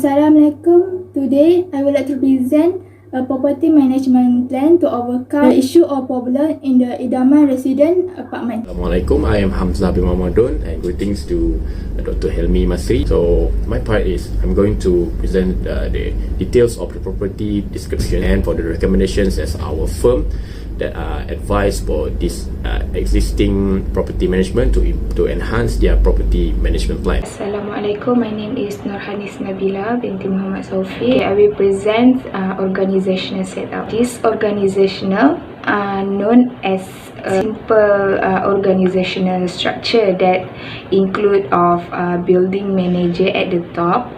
Assalamualaikum. Today, I would like to present a property management plan to overcome the issue or problem in the Idaman resident apartment. Assalamualaikum, I am Hamzah bin Mamadun and greetings to Dr. Helmi Masri. So my part is I'm going to present the details of the property description and for the recommendations as our firm that are advised for this existing property management to enhance their property management plan. Assalamualaikum, my name is Nurhanis Nabila binti Muhammad Saufi. I will present organizational setup. This organizational known as a simple organizational structure that include of building manager at the top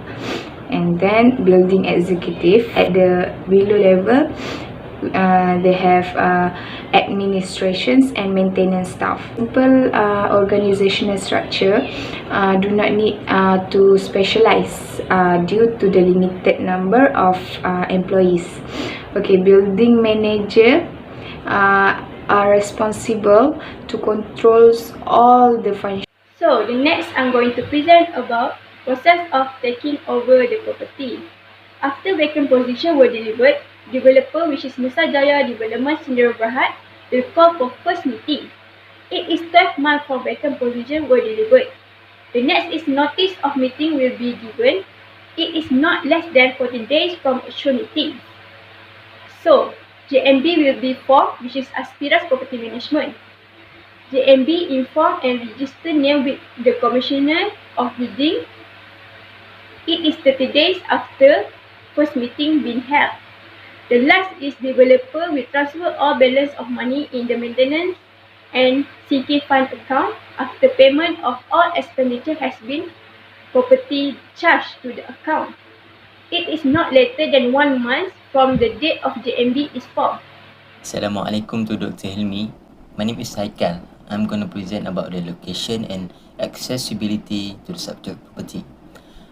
and then building executive at the below level. They have administrations and maintenance staff. Simple organizational structure do not need to specialize due to the limited number of employees. Okay, building manager are responsible to control all the functions. So the next I'm going to present about process of taking over the property. After vacant position were delivered, developer, which is Nusajaya Development Sdn Bhd, will call for first meeting. It is 12 months from vacant position were delivered. The next is notice of meeting will be given. It is not less than 14 days from actual meeting. So, JMB will be formed, which is Aspiras Property Management. JMB inform and register name with the Commissioner of Bidding. It is 30 days after first meeting been held. The last is developer will transfer all balance of money in the maintenance and sinking fund account after payment of all expenditure has been property charged to the account. It is not later than 1 month from the date of JMB is formed. Assalamualaikum to Dr. Helmi. My name is Haikal. I'm going to present about the location and accessibility to the subject property.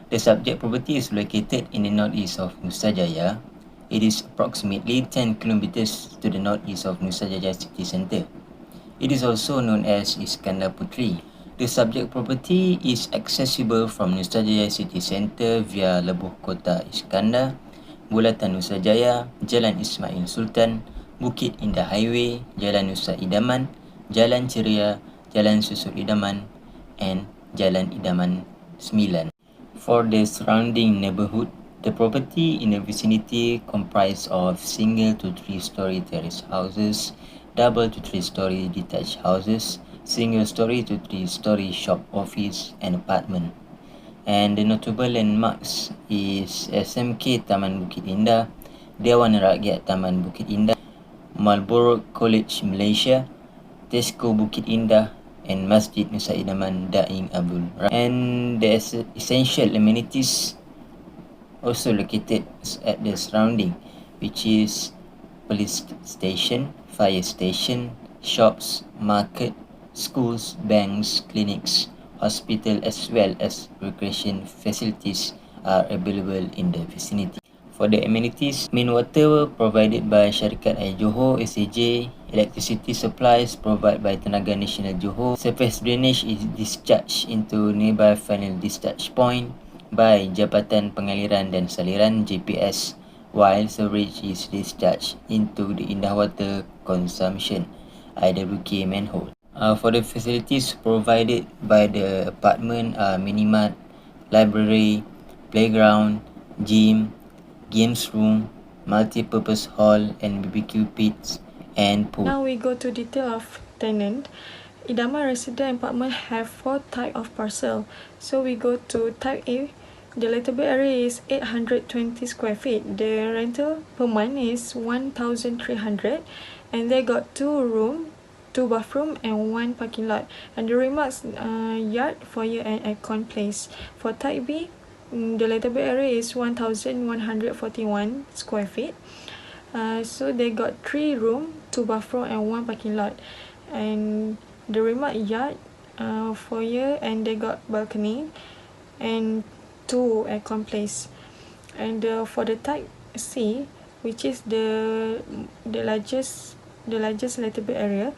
The subject property is located in the northeast of Nusajaya. It is approximately 10 kilometers to the northeast of Nusajaya city centre. It is also known as Iskandar Putri. The subject property is accessible from Nusajaya city centre via Lebuh Kota Iskandar, Bulatan Nusajaya, Jalan Ismail Sultan, Bukit Indah Highway, Jalan Nusa Idaman, Jalan Ceria, Jalan Susur Idaman and Jalan Idaman 9. For the surrounding neighbourhood, the property in the vicinity comprise of single to 3-story terrace houses, double to 3-story detached houses, single story to 3-story shop, office and apartment. And the notable landmarks is SMK Taman Bukit Indah, Dewan Rakyat Taman Bukit Indah, Marlborough College Malaysia, Tesco Bukit Indah and Masjid Nusa Idaman Daing Abdul Rahman. And the essential amenities also located at the surrounding, which is police station, fire station, shops, market, schools, banks, clinics, hospital as well as recreation facilities are available in the vicinity. For the amenities, main water provided by Syarikat Air Johor SAJ, electricity supplies provided by Tenaga Nasional Johor, surface drainage is discharged into nearby final discharge point by Jabatan Pengaliran dan Saliran JPS, while sewage is discharged into the Indah Water Consumption IWK manhole. For the facilities provided by the apartment are minimart, library, playground, gym, games room, multi-purpose hall and BBQ pits and pool. Now we go to detail of tenant. Idaman resident apartment have 4 type of parcel. So we go to type A. The lettable area is 820 square feet. The rental per month is 1,300 and they got 2 room, 2 bathroom and 1 parking lot. And the remarks yard, foyer and aircon place. For type B, the lettable area is 1,141 square feet. So they got 3 room, 2 bathroom and 1 parking lot. And the remark yard, foyer and they got balcony and 2 aircon place. And for the type C, which is the largest lettable area,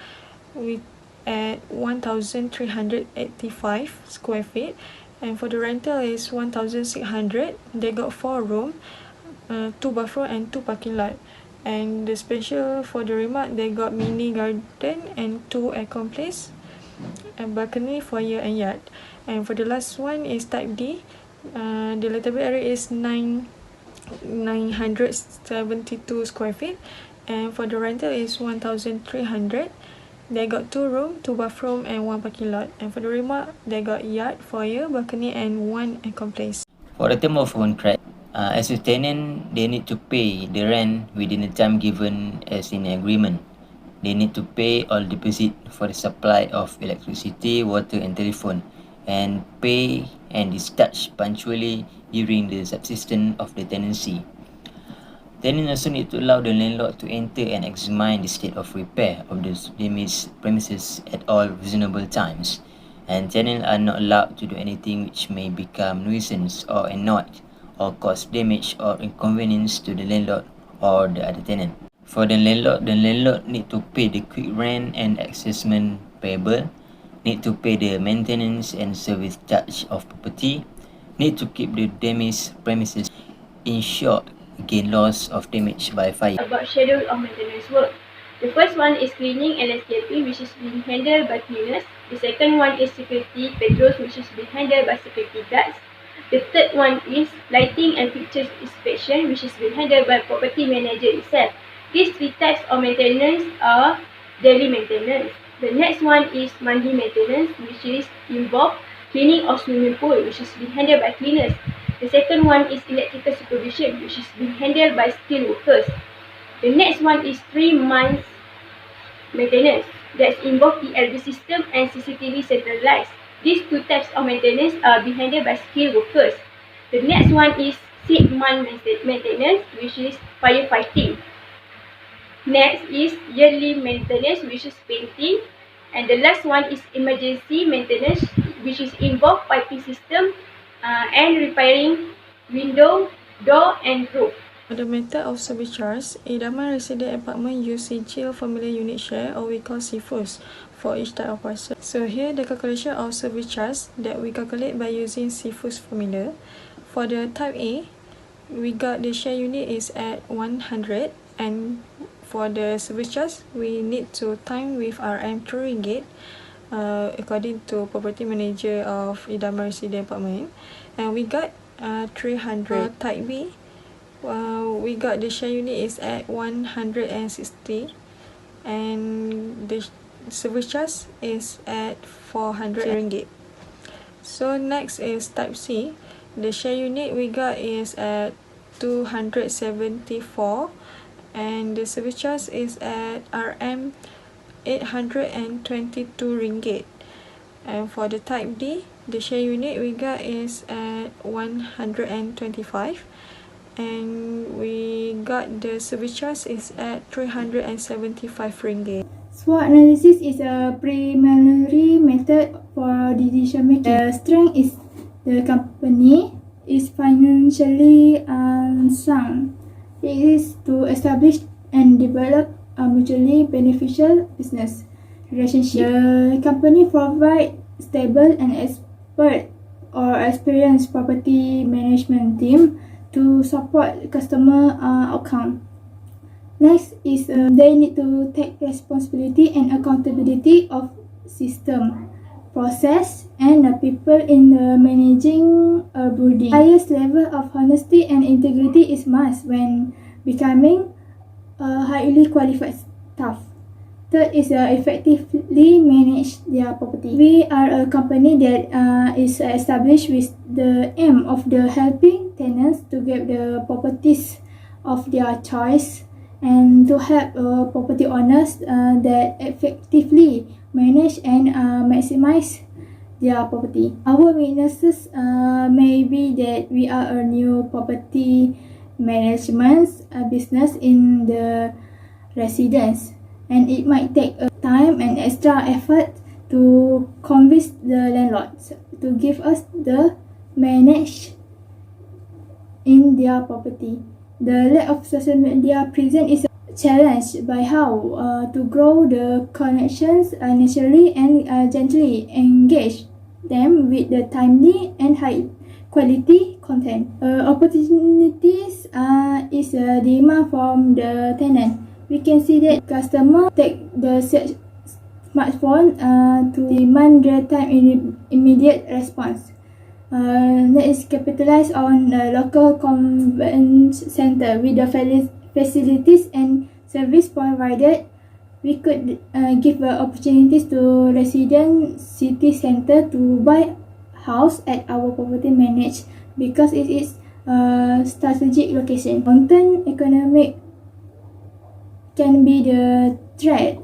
with at 1,385 square feet, And for the rental is 1,600. They got 4 room, 2 bathroom and 2 parking lot. And the special for the remark, they got mini garden and 2 aircon place, and balcony, foyer and yard. And for the last one is type D. The lettable area is 972 square feet, and for the rental is 1,300. They got 2 room, 2 bathroom and 1 parking lot. And for the remark, they got yard, foyer, balcony and 1 aircon place. For the term of contract, as a tenant, they need to pay the rent within the time given as in the agreement. They need to pay all deposit for the supply of electricity, water and telephone, and pay and discharge punctually during the subsistence of the tenancy. Tenant also need to allow the landlord to enter and examine the state of repair of the damaged premises at all reasonable times. And tenants are not allowed to do anything which may become nuisance or annoy or cause damage or inconvenience to the landlord or the other tenant. For the landlord need to pay the quick rent and assessment payable, need to pay the maintenance and service charge of property, need to keep the damaged premises insured against loss of damage by fire. About schedule of maintenance work. The first one is cleaning and landscaping, which is being handled by cleaners. The second one is security patrols, which is being handled by security guards. The third one is lighting and fixtures inspection, which is being handled by property manager itself. These 3 types of maintenance are daily maintenance. The next one is monthly maintenance, which is involve cleaning of swimming pool, which is being handled by cleaners. The second one is electrical supervision, which is being handled by skilled workers. The next one is 3 months maintenance that involve the ELB system and CCTV centralized. These 2 types of maintenance are being handled by skilled workers. The next one is 6 month maintenance, which is firefighting. Next is yearly maintenance, which is painting. And the last one is emergency maintenance, which is involve piping system and repairing window, door and roof. For the method of service charge, Idaman Resident Apartment use Sijil Familiar Unit Share, or we call CFUS, for each type of parcel. So here the calculation of service charge that we calculate by using CFUS formula. For the type A, we got the share unit is at 100, and for the service charge, we need to time with RM RM2 according to property manager of Idaman Resident Apartment, and we got 300. Type B, we got the share unit is at 160, and the service charge is at 400 ringgit. So next is type C. The share unit we got is at 274, and the service charge is at RM 822 ringgit. And for the type D, the share unit we got is at 125, and we got the service charge is at 375 ringgit. SWOT analysis is a preliminary method for decision making. The strength is the company is financially sound. It is to establish and develop a mutually beneficial business relationship. The company provides stable and expert or experienced property management team to support customer outcome. Next is they need to take responsibility and accountability of system, process, and the people in the managing a building. Highest level of honesty and integrity is must when becoming a highly qualified staff. Third is effectively manage their property. We are a company that is established with the aim of the helping tenants to get the properties of their choice, and to help property owners that effectively manage and maximize their property. Our weaknesses may be that we are a new property management business in the residence, and it might take time and extra effort to convince the landlords to give us the manage in their property. The lack of social media presence is a challenge by how to grow the connections naturally and gently engage them with the timely and high quality content. Opportunities is a demand from the tenant. We can see that customer take the smartphone to demand real-time immediate response. Next is capitalize on the local convenience center with the facilities and service provided. We could give opportunities to resident city center to buy house at our property managed because it is a strategic location. Long-term economic can be the threat.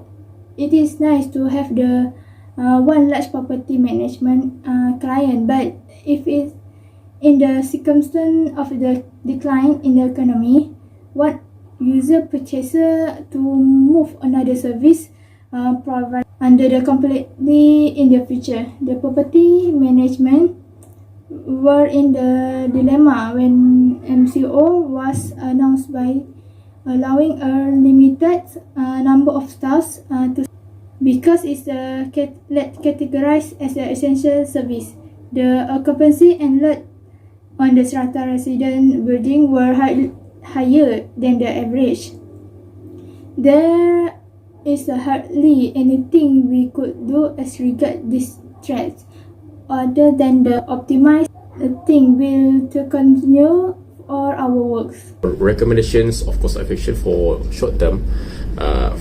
It is nice to have the one large property management client, but if it's in the circumstance of the decline in the economy, what user purchaser to move another service provider under the completely in the future. The property management were in the dilemma when MCO was announced by allowing a limited number of staffs to because it's categorized as an essential service. The occupancy and load on the strata resident building were higher than the average. There is hardly anything we could do as regard these threats other than the optimized thing will to continue all our works. Recommendations of cost efficient for short term.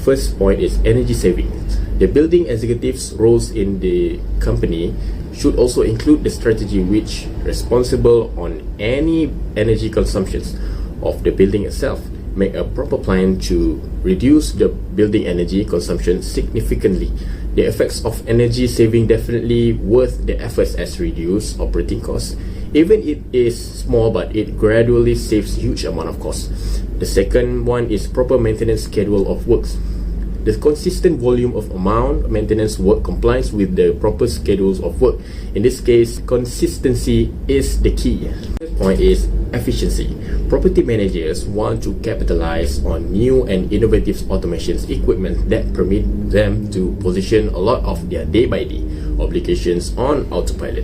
First point is energy saving. The building executives' roles in the company should also include the strategy which responsible on any energy consumptions of the building itself. Make a proper plan to reduce the building energy consumption significantly. The effects of energy saving definitely worth the efforts as reduce operating costs. Even it is small, but it gradually saves huge amount of costs. The second one is proper maintenance schedule of works. The consistent volume of amount maintenance work complies with the proper schedules of work. In this case, consistency is the key. The third point is efficiency. Property managers want to capitalize on new and innovative automations equipment that permit them to position a lot of their day-by-day obligations on autopilot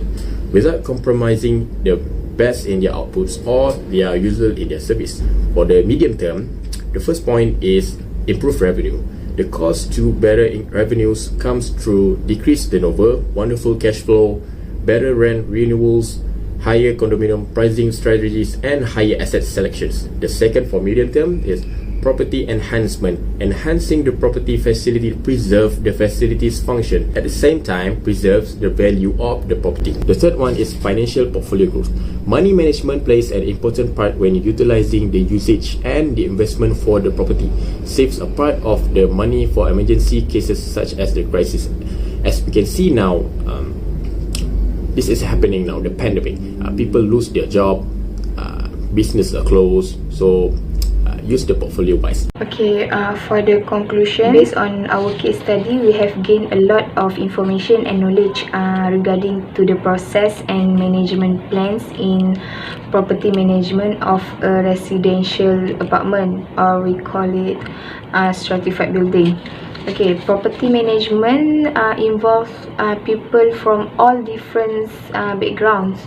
without compromising the best in their outputs or their usual in their service. For the medium term, the first point is improve revenue. The cost to better revenues comes through decreased turnover, wonderful cash flow, better rent renewals, higher condominium pricing strategies, and higher asset selections. The second for medium term is property enhancement. Enhancing the property facility preserve the facility's function, at the same time preserves the value of the property. The third one is financial portfolio growth. Money management plays an important part when utilizing the usage and the investment for the property. Saves a part of the money for emergency cases such as the crisis. As we can see now, this is happening now, the pandemic. People lose their job, business are closed, so use the portfolio wise. Okay, for the conclusion, based on our case study, we have gained a lot of information and knowledge regarding to the process and management plans in property management of a residential apartment, or we call it stratified building. Okay, property management involves people from all different backgrounds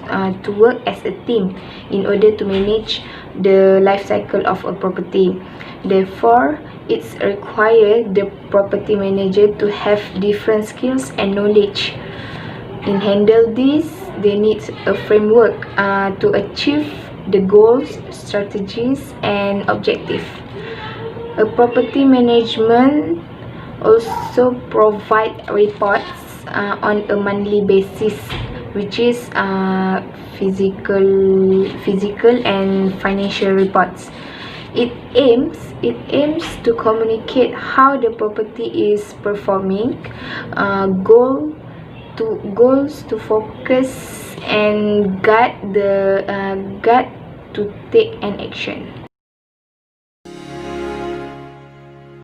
to work as a team in order to manage the life cycle of a property. Therefore, it's required the property manager to have different skills and knowledge. In handle this, they need a framework to achieve the goals, strategies, and objectives. A property management also provide reports on a monthly basis, which is physical and financial reports. It aims to communicate how the property is performing, goals to focus and guide to take an action.